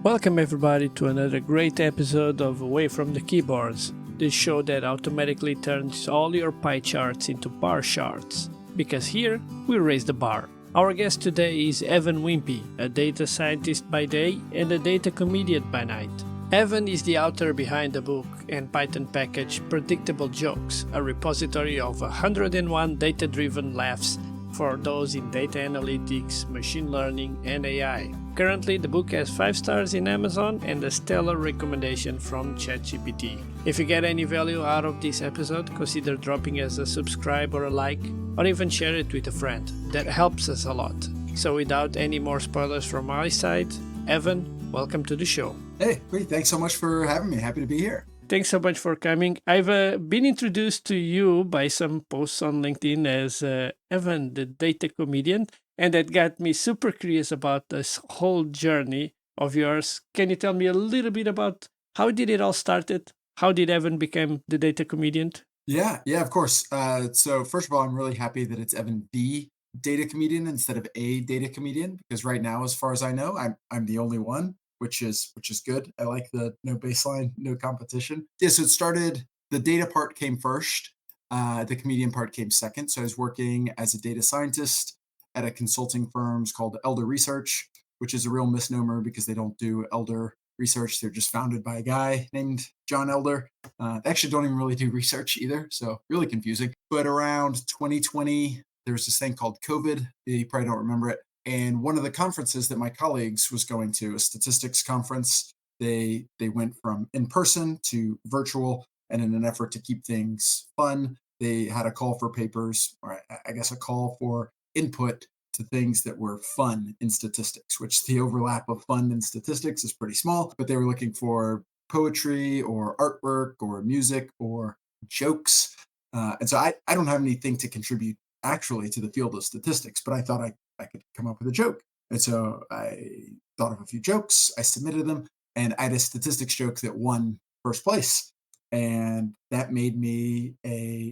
Welcome, everybody, to another great episode of Away from the Keyboards, the show that automatically turns all your pie charts into bar charts. Because here, we raise the bar. Our guest today is Evan Wimpey, a data scientist by day and a data comedian by night. Evan is the author behind the book and Python package Predictable Jokes, a repository of 101 data-driven laughs for those in data analytics, machine learning, and AI. Currently, the book has 5 stars in Amazon and a stellar recommendation from ChatGPT. If you get any value out of this episode, consider dropping us a subscribe or a like, or even share it with a friend. That helps us a lot. So without any more spoilers from my side, Evan, welcome to the show. Hey, great. Thanks so much for having me. Happy to be here. Thanks so much for coming. I've been introduced to you by some posts on LinkedIn as Evan, the data comedian, and that got me super curious about this whole journey of yours. Can you tell me a little bit about how did it all started? How did Evan become the data comedian? Yeah, of course. So first of all, I'm really happy that it's Evan the data comedian instead of a data comedian, because right now, as far as I know, I'm the only one, which is good. I like the no baseline, no competition. Yeah, so it started. The data part came first. The comedian part came second. So I was working as a data scientist at a consulting firm called Elder Research, which is a real misnomer because they don't do elder research. They're just founded by a guy named John Elder. They actually don't even really do research either, so really confusing. But around 2020, there was this thing called COVID. You probably don't remember it. And one of the conferences that my colleagues was going to, a statistics conference, they went from in person to virtual, and in an effort to keep things fun, they had a call for papers, or I guess a call for input to things that were fun in statistics, which the overlap of fun and statistics is pretty small, but they were looking for poetry or artwork or music or jokes. And so I don't have anything to contribute actually to the field of statistics, but I thought I could come up with a joke. And so I thought of a few jokes, I submitted them, and I had a statistics joke that won first place. And that made me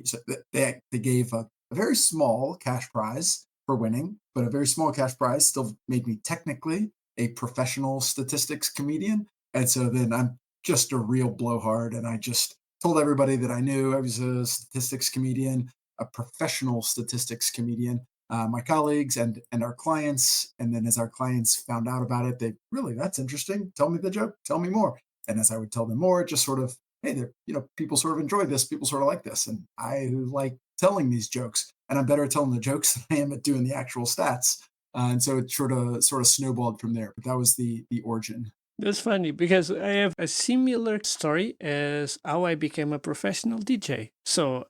so they gave a very small cash prize for winning, but a very small cash prize still made me technically a professional statistics comedian. And so then I'm just a real blowhard. And I just told everybody that I knew I was a statistics comedian, a professional statistics comedian, my colleagues and our clients. And then as our clients found out about it, they really, that's interesting. Tell me the joke. Tell me more. And as I would tell them more, it just sort of, hey, people sort of enjoy this. People sort of like this. And I like telling these jokes, and I'm better at telling the jokes than I am at doing the actual stats. And so it sort of snowballed from there. But that was the origin. That's funny because I have a similar story as how I became a professional DJ. So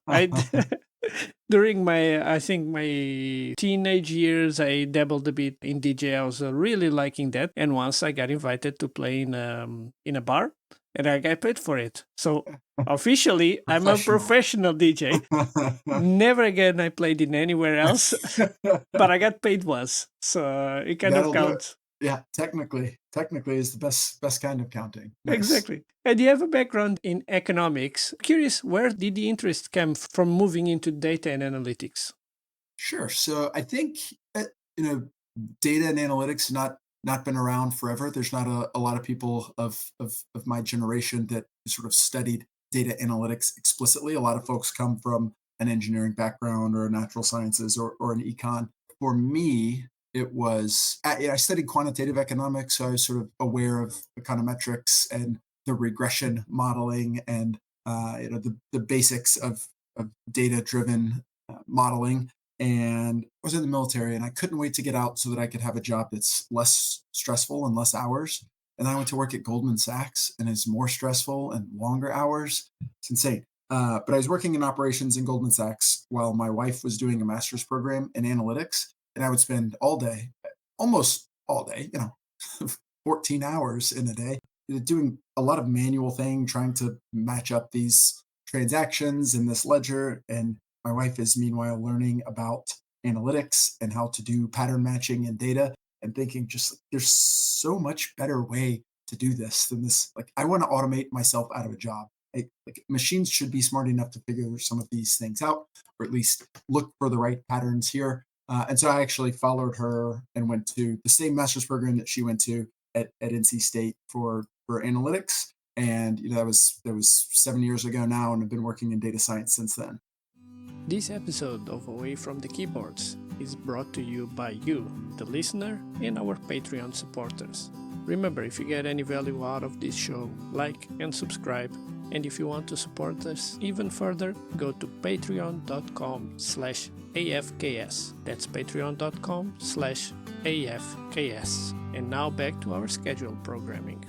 during I think my teenage years, I dabbled a bit in DJ. I was really liking that, and once I got invited to play in a bar, and I got paid for it. So officially, I'm a professional DJ. Never again I played in anywhere else, but I got paid once, so it kind of That'll do it. counts. Yeah, technically is the best kind of counting. Nice. Exactly. And you have a background in economics. Curious, where did the interest come from moving into data and analytics? Sure. So I think you know data and analytics not been around forever. There's not a lot of people of my generation that sort of studied data analytics explicitly. A lot of folks come from an engineering background or natural sciences or an econ. For me, it was I studied quantitative economics, so I was sort of aware of econometrics and the regression modeling and the basics of data driven modeling. And I was in the military, and I couldn't wait to get out so that I could have a job that's less stressful and less hours. And I went to work at Goldman Sachs, and it's more stressful and longer hours. It's insane. But I was working in operations in Goldman Sachs while my wife was doing a master's program in analytics, and I would spend all day, almost all day, 14 hours in a day, doing a lot of manual thing, trying to match up these transactions in this ledger. And my wife is meanwhile learning about analytics and how to do pattern matching and data, and thinking just like, there's so much better way to do this than this. Like, I want to automate myself out of a job. Like machines should be smart enough to figure some of these things out, or at least look for the right patterns here. And so I actually followed her and went to the same master's program that she went to, at NC State for analytics. And that was 7 years ago now, and I've been working in data science since then. This episode of Away from the Keyboards is brought to you by you, the listener, and our Patreon supporters. Remember, if you get any value out of this show, like and subscribe. And if you want to support us even further, go to patreon.com/AFKS. That's patreon.com/AFKS. And now back to our scheduled programming.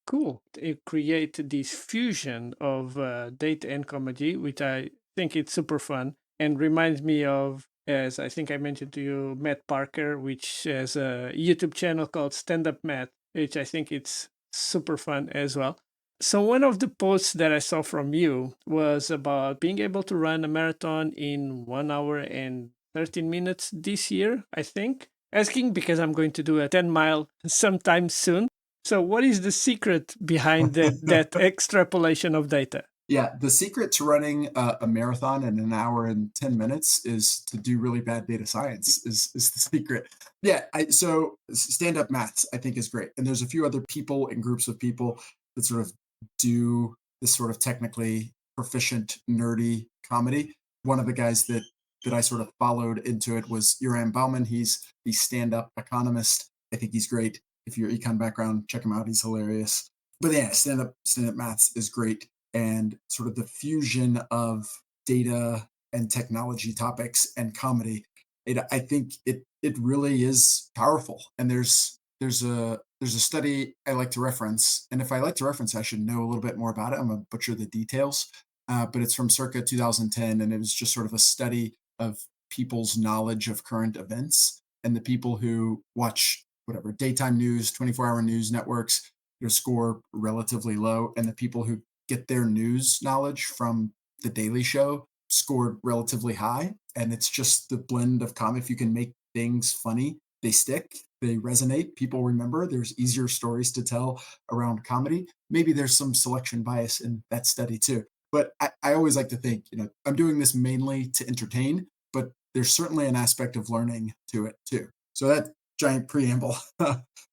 Cool. It create this fusion of data and comedy, which I think it's super fun and reminds me of, as I think I mentioned to you, Matt Parker, which has a YouTube channel called Stand Up Matt, which I think it's super fun as well. So one of the posts that I saw from you was about being able to run a marathon in 1 hour and 13 minutes this year, I think. Asking because I'm going to do a 10-mile sometime soon. So what is the secret behind that extrapolation of data? Yeah, the secret to running a marathon in an hour and 10 minutes is to do really bad data science. Is the secret? Yeah, so stand up maths I think is great, and there's a few other people and groups of people that sort of do this sort of technically proficient nerdy comedy. One of the guys that I sort of followed into it was Uran Bauman. He's the stand up economist. I think he's great. If you're econ background, check him out. He's hilarious. But yeah, stand up maths is great, and sort of the fusion of data and technology topics and comedy. I think it really is powerful. And there's a study I like to reference, and if I like to reference, I should know a little bit more about it. I'm gonna butcher the details, but it's from circa 2010, and it was just sort of a study of people's knowledge of current events, and the people who watch whatever daytime news, 24-hour news networks, their score relatively low, and the people who get their news knowledge from the Daily Show scored relatively high. And it's just the blend of if you can make things funny, they stick, they resonate, people remember. There's easier stories to tell around comedy. Maybe there's some selection bias in that study too. But I always like to think, I'm doing this mainly to entertain, but there's certainly an aspect of learning to it too. So that giant preamble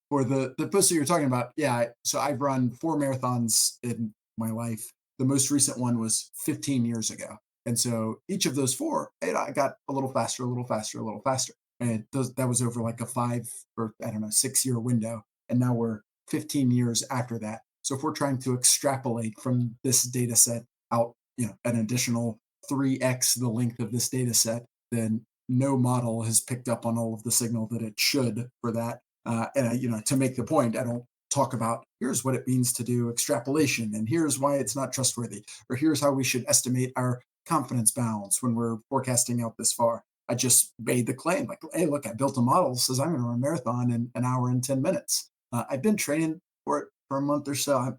for the post that you're talking about. Yeah, so I've run 4 marathons in my life. The most recent one was 15 years ago. And so each of those four, I got a little faster, a little faster, a little faster. And that was over like a 6 year window. And now we're 15 years after that. So if we're trying to extrapolate from this data set out, an additional 3x the length of this data set, then no model has picked up on all of the signal that it should for that. To make the point, I don't talk about here's what it means to do extrapolation, and here's why it's not trustworthy, or here's how we should estimate our confidence bounds when we're forecasting out this far. I just made the claim like, hey, look, I built a model that says I'm going to run a marathon in an hour and 10 minutes. I've been training for it for a month or so.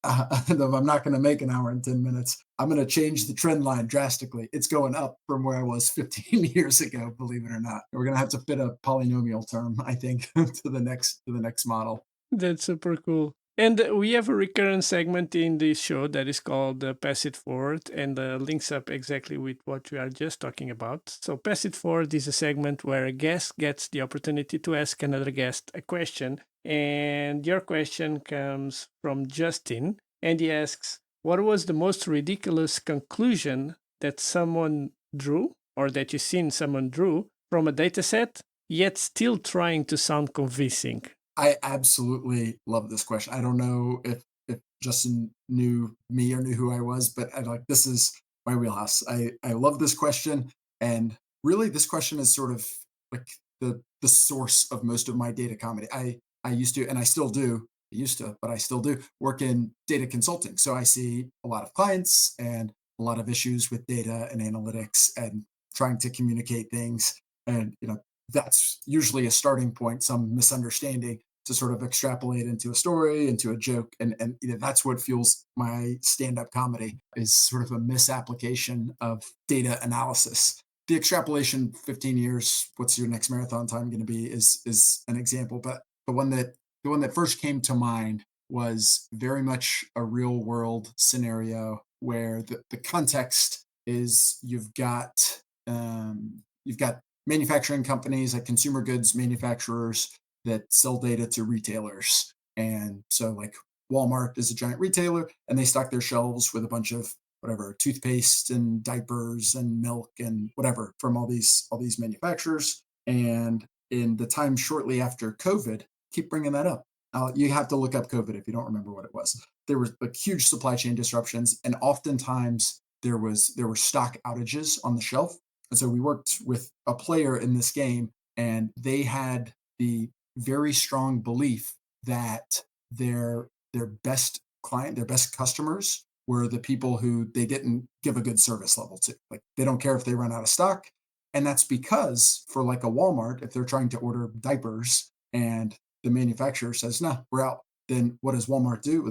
If I'm not going to make an hour and 10 minutes, I'm going to change the trend line drastically. It's going up from where I was 15 years ago, believe it or not. We're going to have to fit a polynomial term, I think, to the next model. That's super cool. And we have a recurrent segment in this show that is called Pass It Forward, and links up exactly with what we are just talking about. So, Pass It Forward is a segment where a guest gets the opportunity to ask another guest a question. And your question comes from Justin, and he asks, what was the most ridiculous conclusion that someone drew, or that you've seen someone drew from a data set, yet still trying to sound convincing? I absolutely love this question. I don't know if Justin knew me or knew who I was, but this is my wheelhouse. I love this question, and really, this question is sort of like the source of most of my data comedy. I used to, and I still do. I used to, but I still do work in data consulting. So I see a lot of clients and a lot of issues with data and analytics and trying to communicate things. And that's usually a starting point, some misunderstanding to sort of extrapolate into a story, into a joke. And that's what fuels my stand-up comedy is sort of a misapplication of data analysis. The extrapolation 15 years, what's your next marathon time going to be is an example. But the one that first came to mind was very much a real world scenario where the context is you've got manufacturing companies like consumer goods manufacturers that sell data to retailers. And so, like, Walmart is a giant retailer, and they stock their shelves with a bunch of whatever toothpaste and diapers and milk and whatever from all these manufacturers. And in the time shortly after COVID, keep bringing that up. You have to look up COVID if you don't remember what it was. There was like huge supply chain disruptions, and oftentimes there were stock outages on the shelf. And so we worked with a player in this game, and they had the very strong belief that their best client, their best customers were the people who they didn't give a good service level to. Like they don't care if they run out of stock. And that's because for like a Walmart, if they're trying to order diapers and the manufacturer says, no, we're out, then what does Walmart do?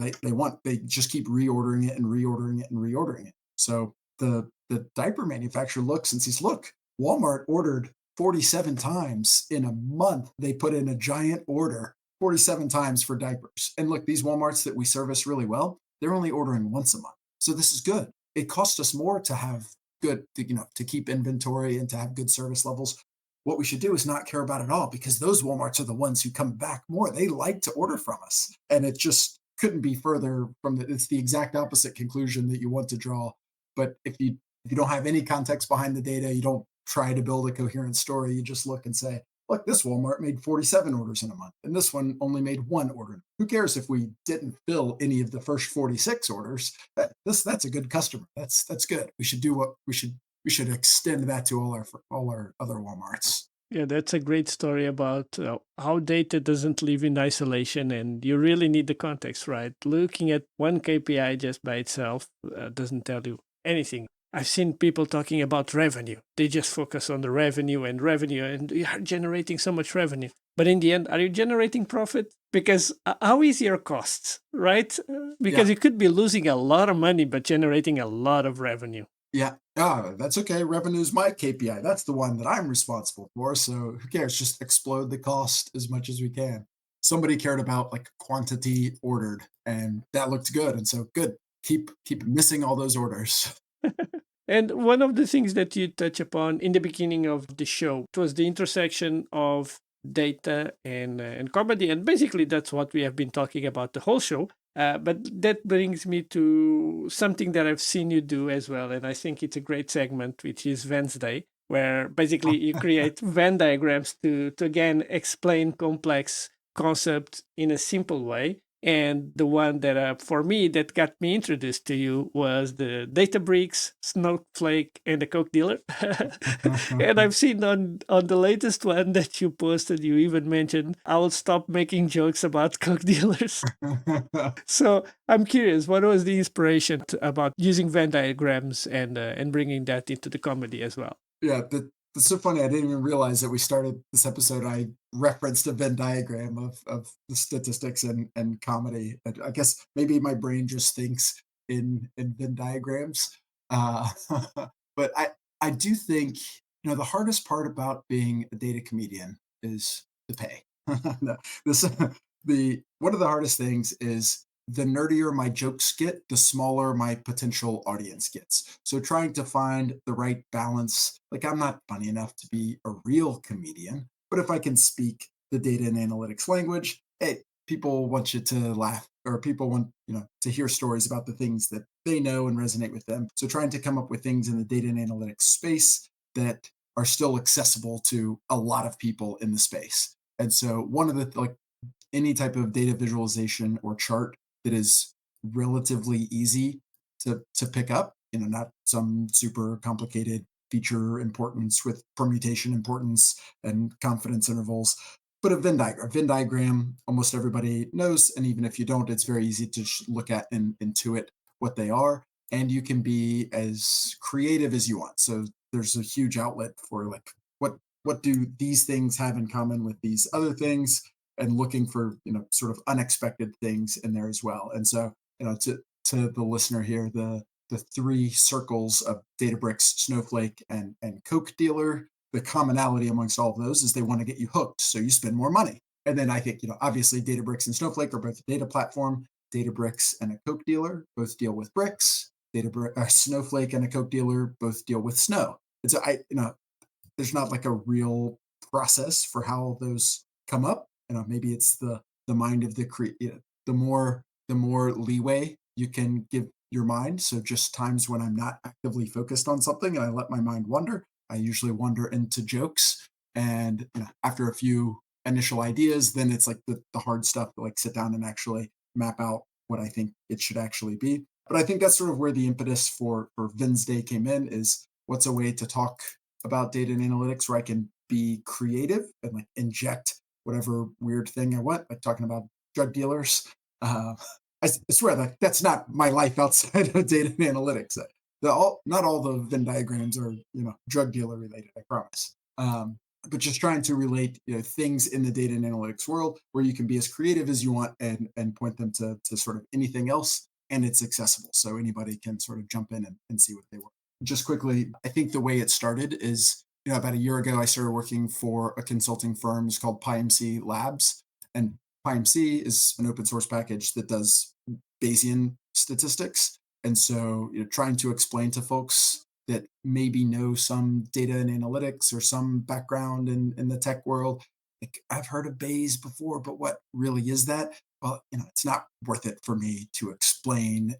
They just keep reordering it and reordering it and reordering it. So the diaper manufacturer looks and sees, look, Walmart ordered 47 times in a month. They put in a giant order 47 times for diapers. And look, these Walmarts that we service really well, they're only ordering once a month. So this is good. It costs us more to have to keep inventory and to have good service levels. What we should do is not care about it all because those Walmarts are the ones who come back more. They like to order from us. And it just couldn't be further from it's the exact opposite conclusion that you want to draw. But if you don't have any context behind the data, you don't try to build a coherent story, you just look and say, look, this Walmart made 47 orders in a month, and this one only made one order. Who cares if we didn't fill any of the first 46 orders? That's a good customer. That's good. We should do what we should extend that to all our other Walmarts. Yeah, that's a great story about how data doesn't live in isolation, and you really need the context, right? Looking at one KPI just by itself doesn't tell you anything. I've seen people talking about revenue. They just focus on the revenue, and you are generating so much revenue. But in the end, are you generating profit? Because how is your costs, right? Because Yeah, you could be losing a lot of money, but generating a lot of revenue. yeah. That's okay. Revenue's my KPI. That's the one that I'm responsible for. So who cares? Just explode the cost as much as we can. Somebody cared about like quantity ordered, and that looked good. And so good. Keep missing all those orders. And one of the things that you touch upon in the beginning of the show it was the intersection of data and comedy, and basically that's what we have been talking about the whole show. But that brings me to something that I've seen you do as well, and I think it's a great segment, which is Wednesday, where basically you create Venn diagrams to again explain complex concepts in a simple way. And the one that, for me, that got me introduced to you was the Databricks, Snowflake, and the Coke dealer. And I've seen on the latest one that you posted, you even mentioned, I will stop making jokes about Coke dealers. So I'm curious, what was the inspiration about using Venn diagrams and bringing that into the comedy as well? Yeah, that's so funny. I didn't even realize that we started this episode. I referenced a Venn diagram of the statistics and comedy. I guess maybe my brain just thinks in Venn diagrams. Uh, but I do think the hardest part about being a data comedian is the pay. No, this the one of the hardest things is the nerdier my jokes get, the smaller my potential audience gets. So trying to find the right balance, like I'm not funny enough to be a real comedian, but if I can speak the data and analytics language, hey, people want you to laugh or people want, to hear stories about the things that they know and resonate with them. So trying to come up with things in the data and analytics space that are still accessible to a lot of people in the space. And so one of the like any type of data visualization or chart that is relatively easy to pick up, not some super complicated feature importance with permutation importance and confidence intervals. But a Venn diagram. Venn diagram, almost everybody knows, and even if you don't, it's very easy to look at and intuit what they are. And you can be as creative as you want. So there's a huge outlet for like what do these things have in common with these other things, and looking for sort of unexpected things in there as well. And so to the listener here, the three circles of Databricks, Snowflake, and Coke dealer, the commonality amongst all of those is they want to get you hooked, so you spend more money. And then I think obviously Databricks and Snowflake are both a data platform. Databricks and a Coke dealer both deal with bricks. Snowflake and a Coke dealer both deal with snow. And so there's not like a real process for how those come up. maybe it's the mind of the the more leeway you can give your mind. So just times when I'm not actively focused on something and I let my mind wander, I usually wander into jokes. And after a few initial ideas, then it's like the hard stuff to like sit down and actually map out what I think it should actually be. But I think that's sort of where the impetus for Vin's Day came in is what's a way to talk about data and analytics where I can be creative and like inject whatever weird thing I want, like talking about drug dealers. Uh, I swear that that's not my life outside of data and analytics. Not all the Venn diagrams are drug dealer related. I promise. But just trying to relate things in the data and analytics world where you can be as creative as you want and point them to sort of anything else and it's accessible so anybody can sort of jump in and see what they want. Just quickly, I think the way it started is about a year ago I started working for a consulting firm. It's called PyMC Labs, and PyMC is an open source package that does Bayesian statistics. And so, trying to explain to folks that maybe know some data and analytics or some background in the tech world, like I've heard of Bayes before, but what really is that? Well, it's not worth it for me to explain,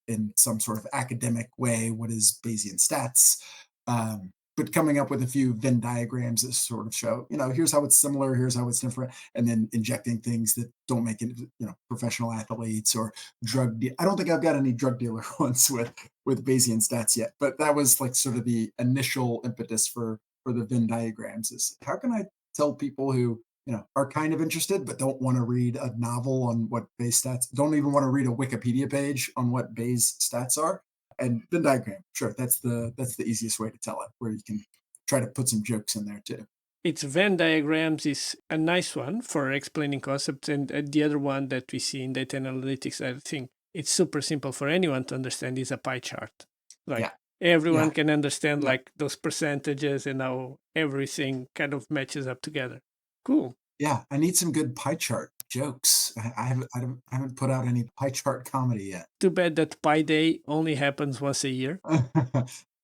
in some sort of academic way what is Bayesian stats. But coming up with a few Venn diagrams that sort of show, here's how it's similar, here's how it's different, and then injecting things that don't make it, professional athletes or I don't think I've got any drug dealer ones with Bayesian stats yet, but that was like sort of the initial impetus for the Venn diagrams is how can I tell people who are kind of interested but don't want to read a novel on what Bayes stats, don't even want to read a Wikipedia page on what Bayes stats are, and Venn diagram. Sure, that's the easiest way to tell it, where you can try to put some jokes in there too. Its Venn diagrams is a nice one for explaining concepts, and the other one that we see in data analytics, I think it's super simple for anyone to understand, is a pie chart. Like Yeah, everyone yeah, can understand yeah, like those percentages and how everything kind of matches up together. Cool. yeah. I need some good pie chart jokes. I haven't put out any pie chart comedy yet. Too bad that Pi Day only happens once a year.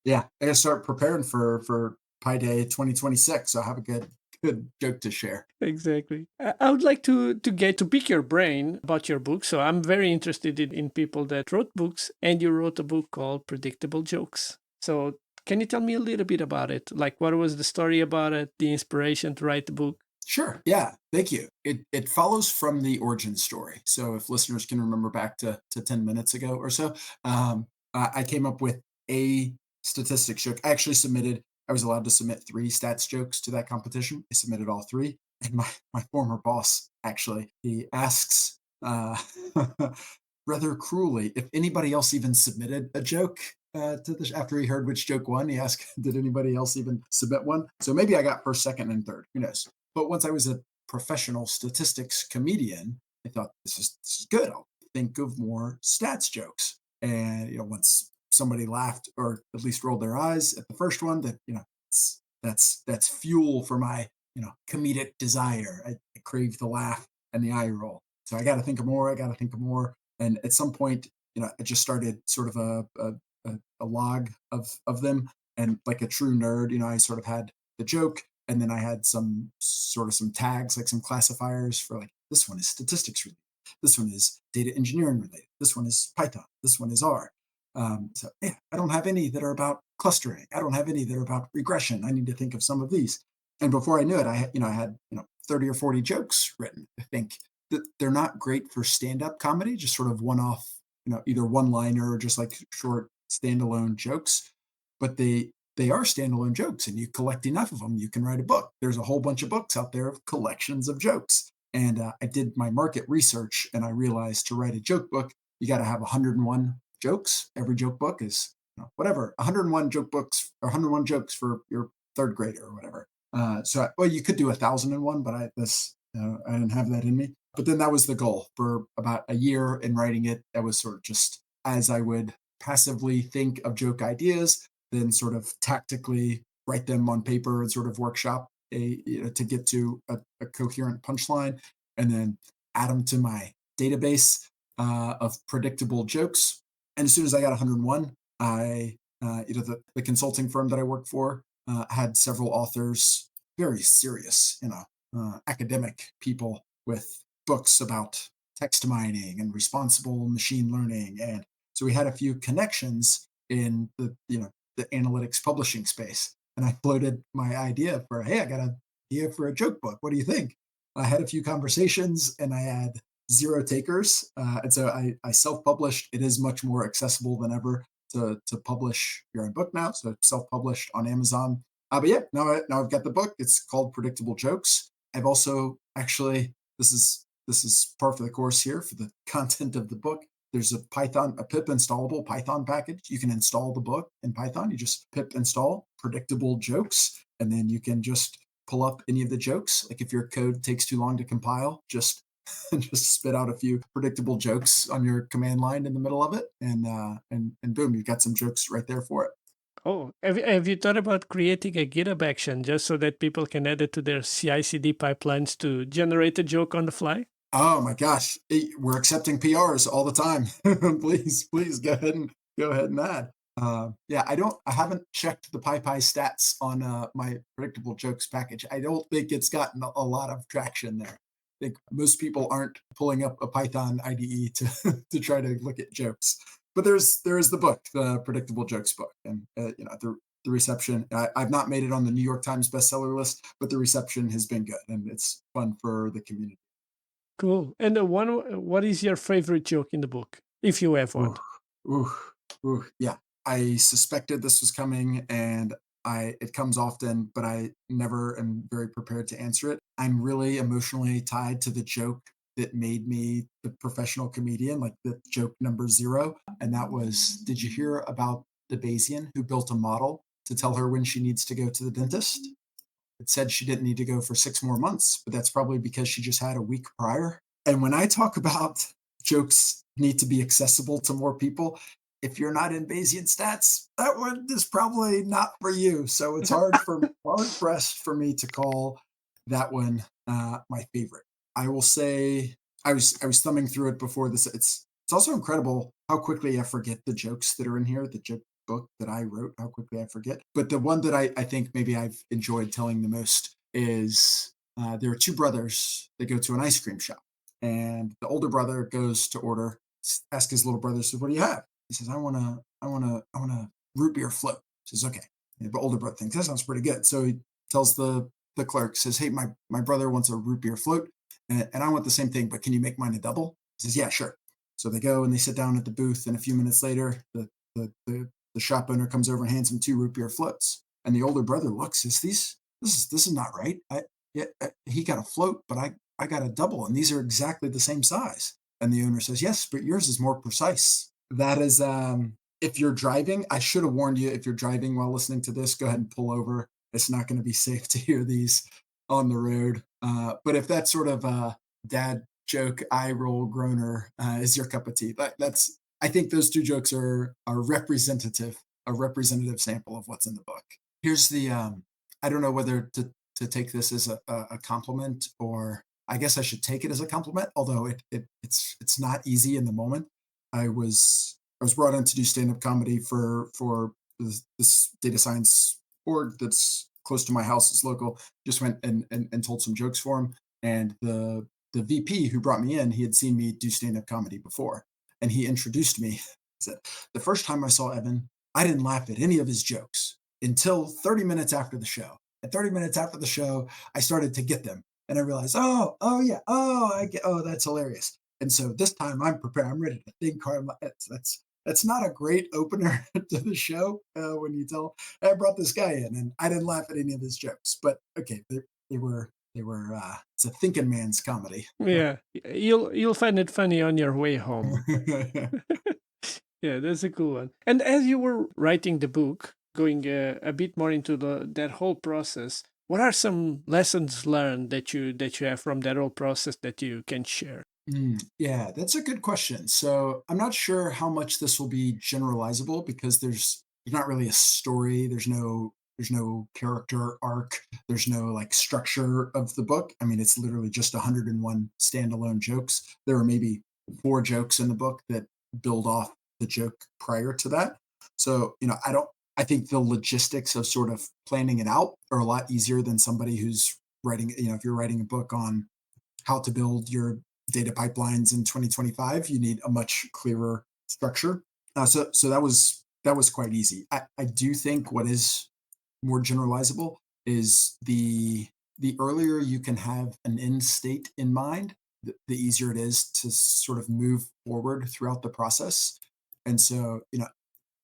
Yeah, I gotta start preparing for Pi Day 2026. So I have a good joke to share. Exactly. I would like to get to pick your brain about your book. So I'm very interested in people that wrote books, and you wrote a book called Predictable Jokes. So can you tell me a little bit about it? Like, what was the story about it, the inspiration to write the book? Sure. Yeah. Thank you. It follows from the origin story. So if listeners can remember back to 10 minutes ago or so, I came up with a statistics joke. I was allowed to submit three stats jokes to that competition. I submitted all three. And my former boss, actually, he asks rather cruelly if anybody else even submitted a joke to this after he heard which joke won. He asked, did anybody else even submit one? So maybe I got first, second, and third. Who knows? But once I was a professional statistics comedian, I thought this is good. I'll think of more stats jokes. And once somebody laughed or at least rolled their eyes at the first one, that that's fuel for my comedic desire. I crave the laugh and the eye roll. So I got to think of more. I got to think of more. And at some point, I just started sort of a log of them. And like a true nerd, I sort of had the joke, and then I had some tags, like some classifiers for like this one is statistics related, this one is data engineering related, this one is Python, this one is R. So yeah, I don't have any that are about clustering. I don't have any that are about regression. I need to think of some of these. And before I knew it, I had 30 or 40 jokes written. I think that they're not great for stand-up comedy, just sort of one-off, either one-liner or just like short standalone jokes. But they are standalone jokes, and you collect enough of them, you can write a book. There's a whole bunch of books out there of collections of jokes. And I did my market research, and I realized to write a joke book, you got to have 101 jokes. Every joke book is whatever 101 joke books or 101 jokes for your third grader or whatever. Well, you could do 1,001, but I didn't have that in me. But then that was the goal for about a year in writing it. That was sort of just as I would passively think of joke ideas, then sort of tactically write them on paper and sort of workshop to get to a coherent punchline, and then add them to my database of predictable jokes. And as soon as I got 101, the consulting firm that I work for had several authors, very serious, academic people with books about text mining and responsible machine learning, and so we had a few connections in the analytics publishing space. And I floated my idea for, hey, I got an idea for a joke book. What do you think? I had a few conversations and I had zero takers. And so I self published. It is much more accessible than ever to publish your own book now. So self published on Amazon. But yeah, now I've got the book. It's called Predictable Jokes. I've also actually, this is par for the course here for the content of the book. There's a pip installable Python package. You can install the book in Python. You just pip install predictable jokes, and then you can just pull up any of the jokes. Like if your code takes too long to compile, just just spit out a few predictable jokes on your command line in the middle of it, and boom, you've got some jokes right there for it. Oh, have you thought about creating a GitHub action just so that people can add it to their CI/CD pipelines to generate a joke on the fly? Oh my gosh, we're accepting PRs all the time. Please go ahead and add. Yeah, I haven't checked the PyPy stats on my predictable jokes package. I don't think it's gotten a lot of traction there. I think most people aren't pulling up a Python IDE to to try to look at jokes. But there is the book, the predictable jokes book, and the reception. I've not made it on the New York Times bestseller list, but the reception has been good, and it's fun for the community. Cool. And what is your favorite joke in the book, if you have one? Ooh, ooh, ooh, yeah. I suspected this was coming, and I it comes often, but I never am very prepared to answer it. I'm really emotionally tied to the joke that made me the professional comedian, like the joke number 0, and that was, did you hear about the Bayesian who built a model to tell her when she needs to go to the dentist? It said she didn't need to go for 6 more months, but that's probably because she just had a week prior. And when I talk about jokes need to be accessible to more people, if you're not in Bayesian stats, that one is probably not for you. So it's hard pressed for me to call that one my favorite. I will say I was thumbing through it before this. It's also incredible how quickly I forget the jokes that are in here. The joke book that I wrote, how quickly I forget. But the one that I think maybe I've enjoyed telling the most is there are two brothers that go to an ice cream shop, and the older brother goes to order, ask his little brother, says, "What do you have?" He says, I want a root beer float." He says, "Okay." And the older brother thinks that sounds pretty good, so he tells the clerk, says, "Hey, my brother wants a root beer float, and I want the same thing, but can you make mine a double?" He says, "Yeah, sure." So they go and they sit down at the booth, and a few minutes later, the shop owner comes over and hands him two root beer floats. And the older brother looks, says, this is not right. Yeah, he got a float, but I got a double, and these are exactly the same size." And the owner says, "Yes, but yours is more precise." That is, if you're driving, I should have warned you. If you're driving while listening to this, go ahead and pull over. It's not going to be safe to hear these on the road. But if that sort of dad joke, eye roll groaner is your cup of tea, that's I think those two jokes are representative, a representative sample of what's in the book. Here's the I don't know whether to take this as a compliment, or I guess I should take it as a compliment, although it's not easy in the moment. I was brought in to do stand-up comedy for this data science org that's close to my house, is local. Just went and told some jokes for him. And the VP who brought me in, he had seen me do stand-up comedy before, and he introduced me. He said, "The first time I saw Evan, I didn't laugh at any of his jokes until 30 minutes after the show. At 30 minutes after the show, I started to get them. And I realized, oh yeah, that's hilarious. And so this time I'm prepared. I'm ready to think hard. That's not a great opener to the show when you tell, I brought this guy in and I didn't laugh at any of his jokes. But okay, they were it's a thinking man's comedy." Yeah, you'll find it funny on your way home. Yeah, that's a cool one. And as you were writing the book, going a bit more into that whole process, what are some lessons learned that you have from that whole process that you can share? Yeah, that's a good question. So I'm not sure how much this will be generalizable because there's not really a story. There's no character arc. There's no like structure of the book. I mean, it's literally just 101 standalone jokes. There are maybe 4 jokes in the book that build off the joke prior to that. So I don't. I think the logistics of sort of planning it out are a lot easier than somebody who's writing. If you're writing a book on how to build your data pipelines in 2025, you need a much clearer structure. So that was quite easy. I do think what is more generalizable is the earlier you can have an end state in mind, the easier it is to sort of move forward throughout the process. And so,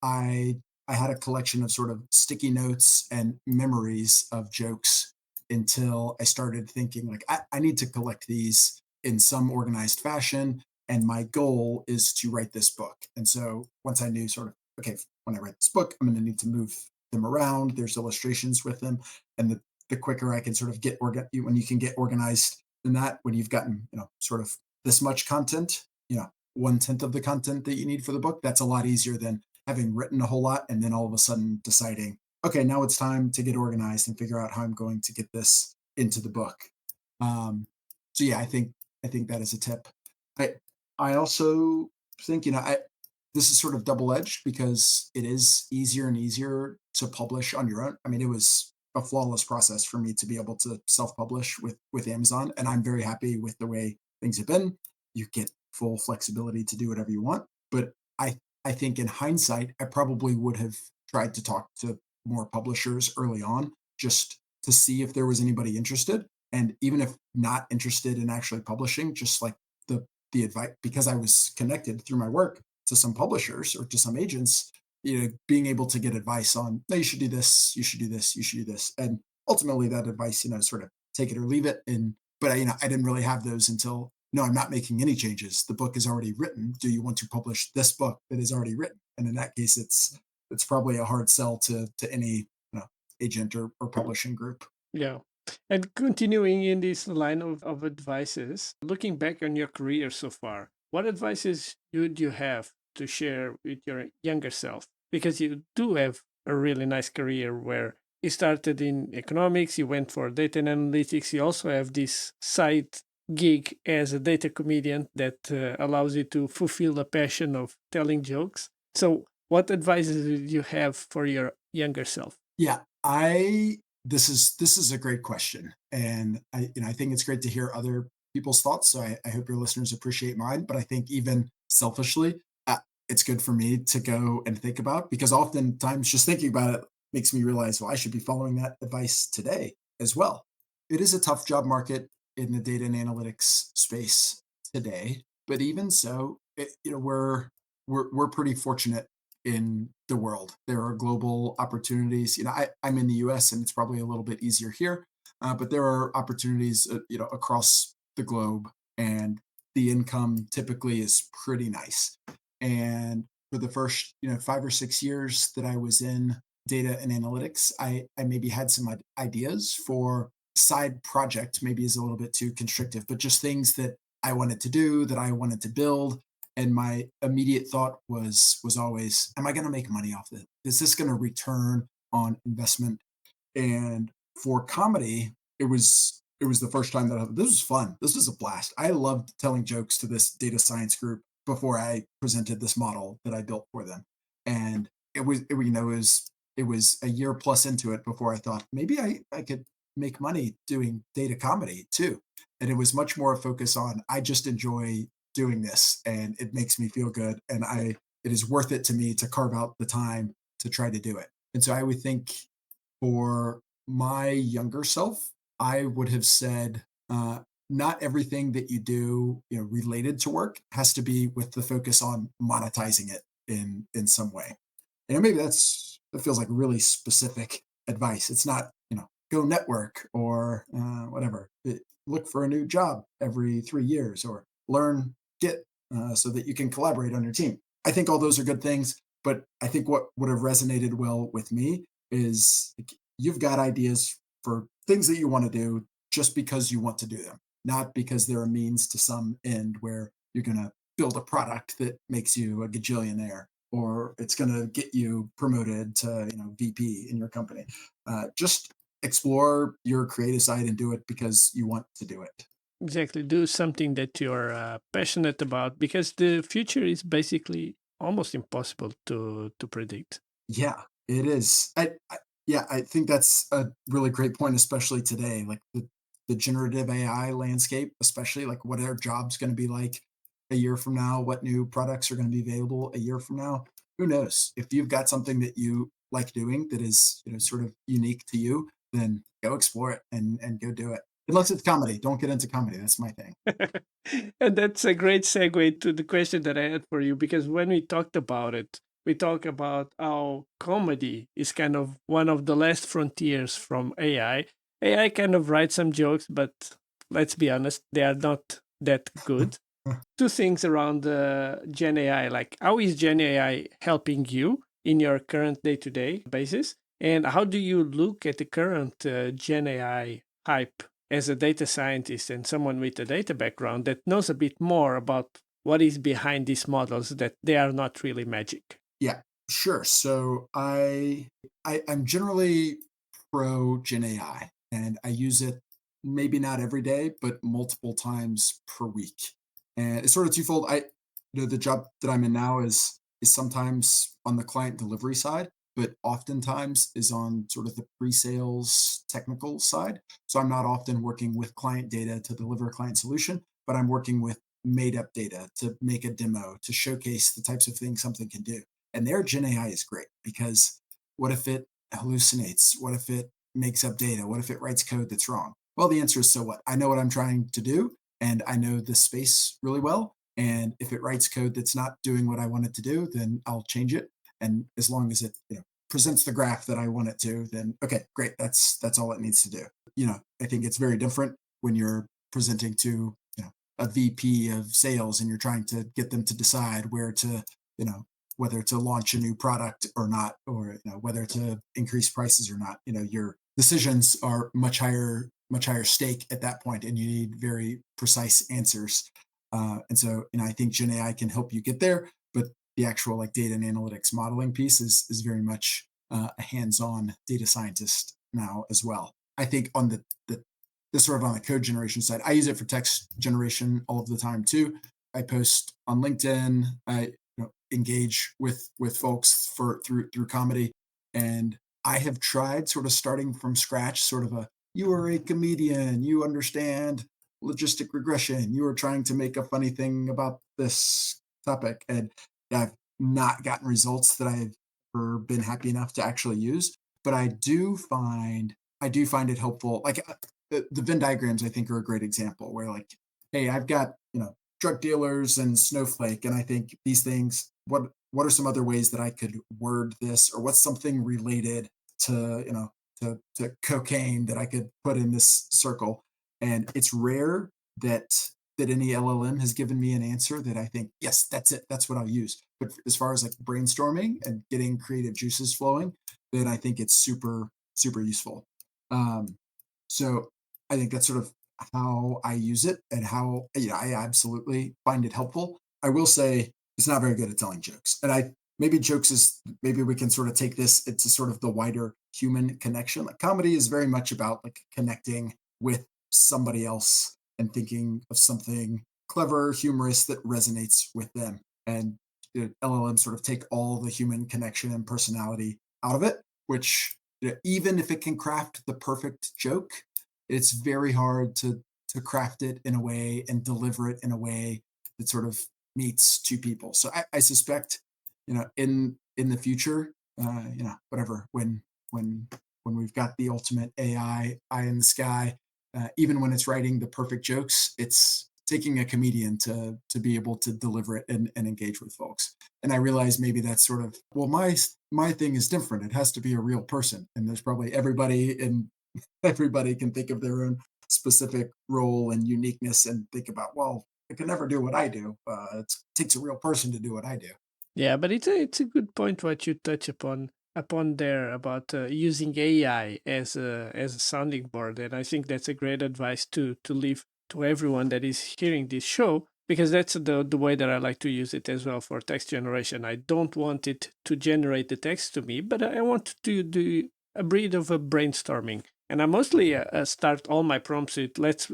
I I had a collection of sort of sticky notes and memories of jokes until I started thinking like I need to collect these in some organized fashion. And my goal is to write this book. And so once I knew sort of, okay, when I write this book, I'm going to need to move them around. There's illustrations with them. And the quicker I can sort of when you can get organized in that, when you've gotten, sort of this much content, 1/10 of the content that you need for the book, that's a lot easier than having written a whole lot and then all of a sudden deciding, okay, now it's time to get organized and figure out how I'm going to get this into the book. Um, so yeah, I think that is a tip. I I also think I this is sort of double edged because it is easier and easier to publish on your own. I mean, it was a flawless process for me to be able to self publish with Amazon, and I'm very happy with the way things have been. You get full flexibility to do whatever you want, but I think in hindsight, I probably would have tried to talk to more publishers early on just to see if there was anybody interested. And even if not interested in actually publishing, just like the advice, because I was connected through my work to some publishers or to some agents, being able to get advice on, no, you should do this, you should do this, you should do this. And ultimately that advice, sort of take it or leave it. But I didn't really have those until, no, I'm not making any changes. The book is already written. Do you want to publish this book that is already written? And in that case, it's probably a hard sell to any agent or publishing group. Yeah. And continuing in this line of advices, looking back on your career so far, what advices would you have to share with your younger self? Because you do have a really nice career where you started in economics, you went for data and analytics, you also have this side gig as a data comedian that allows you to fulfill the passion of telling jokes. So, what advices would you have for your younger self? Yeah, this is a great question, and I think it's great to hear other people's thoughts. So I hope your listeners appreciate mine. But I think even selfishly, it's good for me to go and think about because oftentimes just thinking about it makes me realize, well, I should be following that advice today as well. It is a tough job market in the data and analytics space today, but even so, we're pretty fortunate in the world. There are global opportunities. I'm in the U.S. and it's probably a little bit easier here, but there are opportunities, across the globe, and the income typically is pretty nice. And for the first, 5 or 6 years that I was in data and analytics, I maybe had some ideas for side project. Maybe is a little bit too constrictive, but just things that I wanted to do, that I wanted to build, and my immediate thought was always, am I going to make money off it? Is this going to return on investment? And for comedy, it was the first time that this was fun. This was a blast. I loved telling jokes to this data science group before I presented this model that I built for them. And it was a year plus into it before I thought maybe I could make money doing data comedy too. And it was much more a focus on, I just enjoy doing this and it makes me feel good, and it is worth it to me to carve out the time to try to do it. And so I would think for my younger self, I would have said, not everything that you do, related to work has to be with the focus on monetizing it in some way. Maybe that feels like really specific advice. It's not, go network or whatever. Look for a new job every 3 years or learn Git so that you can collaborate on your team. I think all those are good things, but I think what would have resonated well with me is like, you've got ideas for things that you want to do just because you want to do them, not because they're a means to some end where you're going to build a product that makes you a gajillionaire or it's going to get you promoted to VP in your company. Just explore your creative side and do it because you want to do it. Exactly. Do something that you're passionate about because the future is basically almost impossible to predict. Yeah, it is. Yeah, I think that's a really great point, especially today. Like the generative AI landscape, especially like what are jobs going to be like a year from now, what new products are going to be available a year from now. Who knows? If you've got something that you like doing that is, sort of unique to you, then go explore it and go do it. Unless it's comedy, don't get into comedy. That's my thing. And that's a great segue to the question that I had for you, because when we talked about it, we talked about how comedy is kind of one of the last frontiers from AI. AI kind of writes some jokes, but let's be honest, they are not that good. Two things around Gen AI, like how is Gen AI helping you in your current day-to-day basis, and how do you look at the current Gen AI hype as a data scientist and someone with a data background that knows a bit more about what is behind these models, that they are not really magic? Yeah, sure. So I'm generally pro Gen AI, and I use it maybe not every day, but multiple times per week. And it's sort of twofold. The job that I'm in now is sometimes on the client delivery side, but oftentimes is on sort of the pre-sales technical side. So I'm not often working with client data to deliver a client solution, but I'm working with made up data to make a demo to showcase the types of things something can do. And their Gen AI is great because what if it hallucinates? What if it makes up data? What if it writes code that's wrong? Well, the answer is so what? I know what I'm trying to do and I know the space really well. And if it writes code that's not doing what I want it to do, then I'll change it. And as long as it, presents the graph that I want it to, then okay, great. That's all it needs to do. I think it's very different when you're presenting to, a VP of sales and you're trying to get them to decide where to, you know, whether to launch a new product or not, or whether to increase prices or not. Your decisions are much higher stake at that point, and you need very precise answers. And so, I think Gen AI can help you get there, but the actual like data and analytics modeling piece is very much a hands-on data scientist now as well. I think on the sort of on the code generation side, I use it for text generation all of the time too. I post on LinkedIn. I engage with folks for through comedy, and I have tried sort of starting from scratch, sort of a you are a comedian, you understand logistic regression, you are trying to make a funny thing about this topic, and I've not gotten results that I've ever been happy enough to actually use. But I do find it helpful. Like the Venn diagrams, I think are a great example where like, hey, I've got drug dealers and Snowflake, and I think these things. What are some other ways that I could word this, or what's something related to to cocaine that I could put in this circle? And it's rare that any LLM has given me an answer that I think, yes, that's it, that's what I'll use. But as far as like brainstorming and getting creative juices flowing, then I think it's super useful. Um, so I think that's sort of how I use it and how I absolutely find it helpful. I will say it's not very good at telling jokes. And maybe jokes is maybe we can sort of take this into sort of the wider human connection. Like comedy is very much about like connecting with somebody else and thinking of something clever, humorous that resonates with them. And LLM sort of take all the human connection and personality out of it, which even if it can craft the perfect joke, it's very hard to craft it in a way and deliver it in a way that sort of meets two people. So I suspect, in the future, whatever, when when we've got the ultimate AI eye in the sky, even when it's writing the perfect jokes, it's taking a comedian to be able to deliver it and engage with folks. And I realize maybe that's sort of well, my thing is different. It has to be a real person, and there's probably everybody can think of their own specific role and uniqueness and think about, well, I can never do what I do. It takes a real person to do what I do. Yeah, but it's a good point what you touch upon there about using AI as a sounding board, and I think that's a great advice to leave to everyone that is hearing this show, because that's the way that I like to use it as well for text generation. I don't want it to generate the text to me, but I want to do a bit of a brainstorming, and I mostly start all my prompts with let's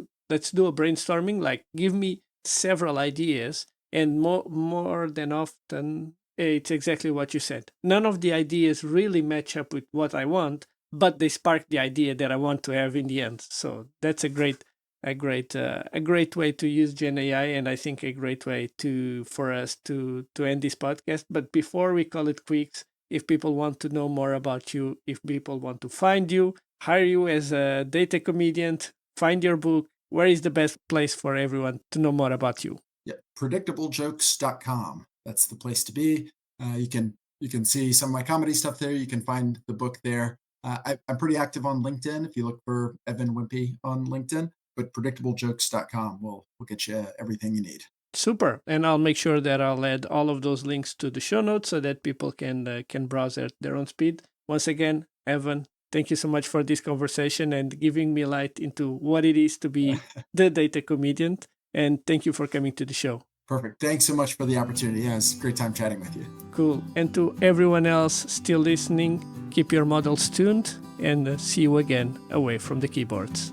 do a brainstorming, like give me several ideas, and more than often it's exactly what you said. None of the ideas really match up with what I want, but they spark the idea that I want to have in the end. So that's a great way to use Gen AI, and I think a great way for us to end this podcast. But before we call it quits, if people want to know more about you, if people want to find you, hire you as a data comedian, find your book, where is the best place for everyone to know more about you? Yeah, predictablejokes.com. That's the place to be. You can see some of my comedy stuff there. You can find the book there. I'm pretty active on LinkedIn. If you look for Evan Wimpey on LinkedIn, but predictablejokes.com will get you everything you need. Super, and I'll make sure that I'll add all of those links to the show notes so that people can browse at their own speed. Once again, Evan, thank you so much for this conversation and giving me light into what it is to be the data comedian. And thank you for coming to the show. Perfect. Thanks so much for the opportunity. Yeah, it's a great time chatting with you. Cool. And to everyone else still listening, keep your models tuned and see you again away from the keyboards.